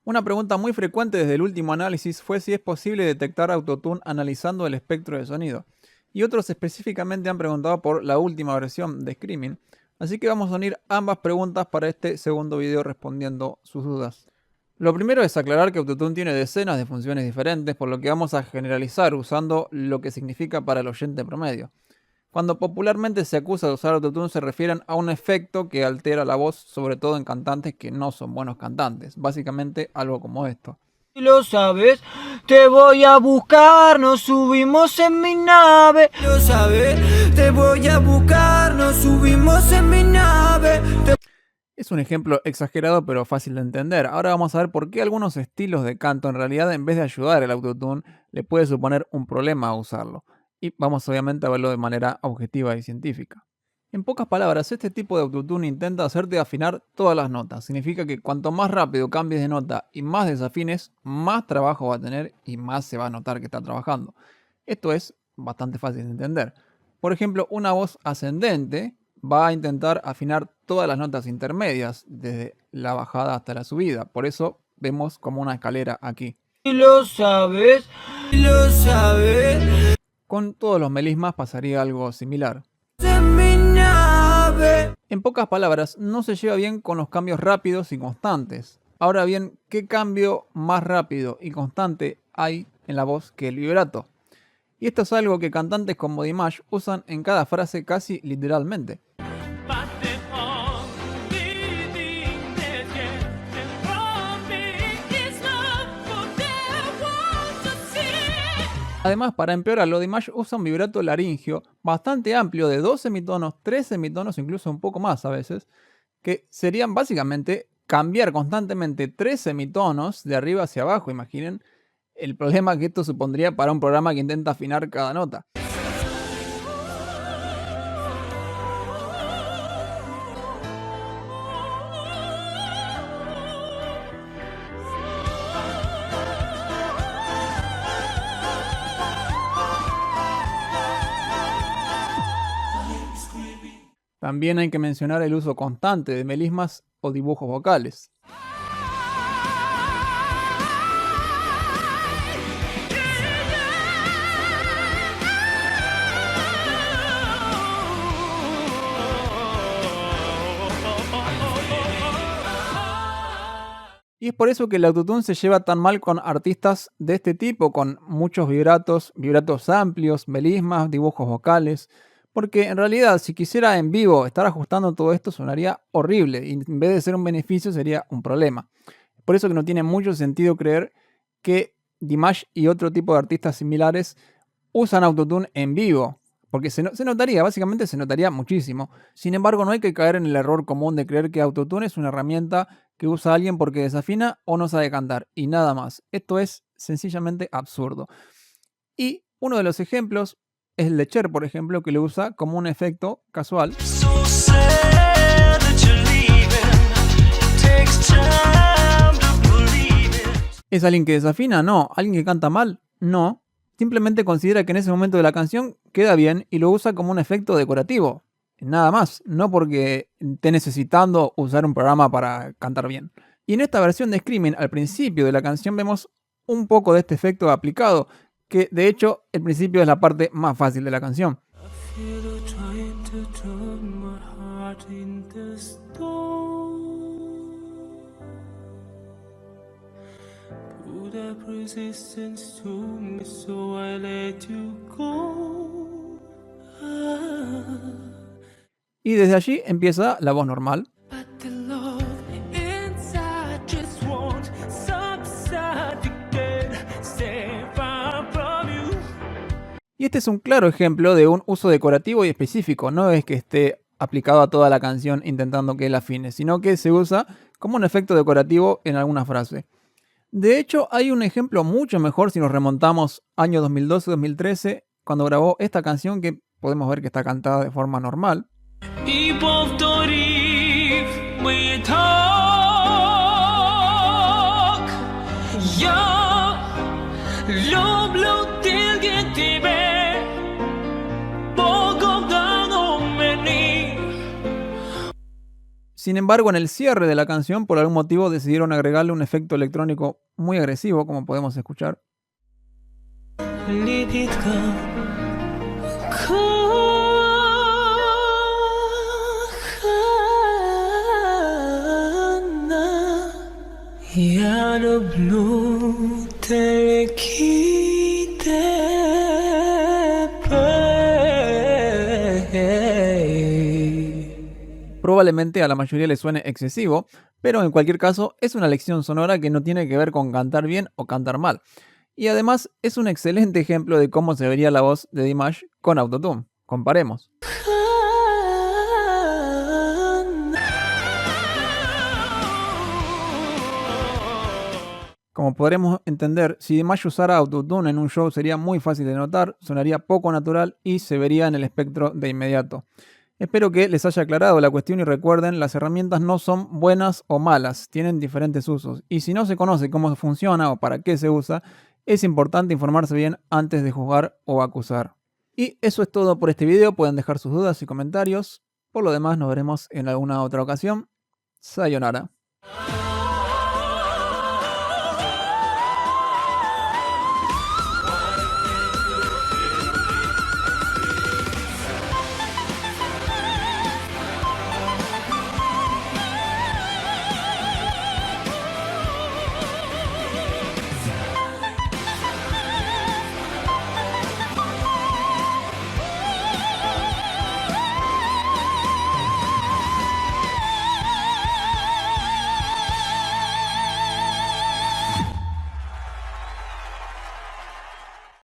Una pregunta muy frecuente desde el último análisis fue si es posible detectar autotune analizando el espectro de sonido. Y otros específicamente han preguntado por la última versión de Screaming. Así que vamos a unir ambas preguntas para este segundo video respondiendo sus dudas. Lo primero es aclarar que Autotune tiene decenas de funciones diferentes, por lo que vamos a generalizar usando lo que significa para el oyente promedio. Cuando popularmente se acusa de usar Autotune se refieren a un efecto que altera la voz, sobre todo en cantantes que no son buenos cantantes. Básicamente algo como esto. Si lo sabes, te voy a buscar, nos subimos en mi nave. Lo sabes, te voy a buscar, nos subimos en mi nave. Es un ejemplo exagerado pero fácil de entender. Ahora vamos a ver por qué algunos estilos de canto en realidad en vez de ayudar el autotune le puede suponer un problema a usarlo. Y vamos obviamente a verlo de manera objetiva y científica. En pocas palabras, este tipo de autotune intenta hacerte afinar todas las notas. Significa que cuanto más rápido cambies de nota y más desafines, más trabajo va a tener y más se va a notar que está trabajando. Esto es bastante fácil de entender. Por ejemplo, una voz ascendente va a intentar afinar todas las notas intermedias, desde la bajada hasta la subida. Por eso vemos como una escalera aquí. Si lo sabes, lo sabes. Con todos los melismas pasaría algo similar. En mi nave. En pocas palabras, no se lleva bien con los cambios rápidos y constantes. Ahora bien, ¿qué cambio más rápido y constante hay en la voz que el vibrato? Y esto es algo que cantantes como Dimash usan en cada frase casi literalmente. Además, para empeorarlo, Dimash usa un vibrato laringio bastante amplio de 2 semitonos, 3 semitonos, incluso un poco más a veces, que serían básicamente cambiar constantemente 3 semitonos de arriba hacia abajo. Imaginen el problema que esto supondría para un programa que intenta afinar cada nota. También hay que mencionar el uso constante de melismas o dibujos vocales. Y es por eso que el autotune se lleva tan mal con artistas de este tipo, con muchos vibratos amplios, melismas, dibujos vocales. Porque en realidad, si quisiera en vivo estar ajustando todo esto, sonaría horrible. Y en vez de ser un beneficio, sería un problema. Por eso que no tiene mucho sentido creer que Dimash y otro tipo de artistas similares usan autotune en vivo. Porque se notaría, básicamente se notaría muchísimo. Sin embargo, no hay que caer en el error común de creer que autotune es una herramienta que usa alguien porque desafina o no sabe cantar. Y nada más. Esto es sencillamente absurdo. Y uno de los ejemplos es el de Cher, por ejemplo, que lo usa como un efecto casual. ¿Es alguien que desafina? No. ¿Alguien que canta mal? No. Simplemente considera que en ese momento de la canción queda bien y lo usa como un efecto decorativo. Nada más. No porque esté necesitando usar un programa para cantar bien. Y en esta versión de Screaming, al principio de la canción vemos un poco de este efecto aplicado, que de hecho el principio es la parte más fácil de la canción. Y desde allí empieza la voz normal. Y este es un claro ejemplo de un uso decorativo y específico. No es que esté aplicado a toda la canción intentando que él afine, sino que se usa como un efecto decorativo en alguna frase. De hecho, hay un ejemplo mucho mejor si nos remontamos año 2012-2013, cuando grabó esta canción que podemos ver que está cantada de forma normal. Sin embargo, en el cierre de la canción, por algún motivo decidieron agregarle un efecto electrónico muy agresivo, como podemos escuchar. Probablemente a la mayoría le suene excesivo, pero en cualquier caso es una lección sonora que no tiene que ver con cantar bien o cantar mal. Y además es un excelente ejemplo de cómo se vería la voz de Dimash con Autotune. Comparemos. Como podremos entender, si Dimash usara Autotune en un show sería muy fácil de notar, sonaría poco natural y se vería en el espectro de inmediato. Espero que les haya aclarado la cuestión y recuerden, las herramientas no son buenas o malas, tienen diferentes usos. Y si no se conoce cómo funciona o para qué se usa, es importante informarse bien antes de juzgar o acusar. Y eso es todo por este video, pueden dejar sus dudas y comentarios. Por lo demás nos veremos en alguna otra ocasión. Sayonara.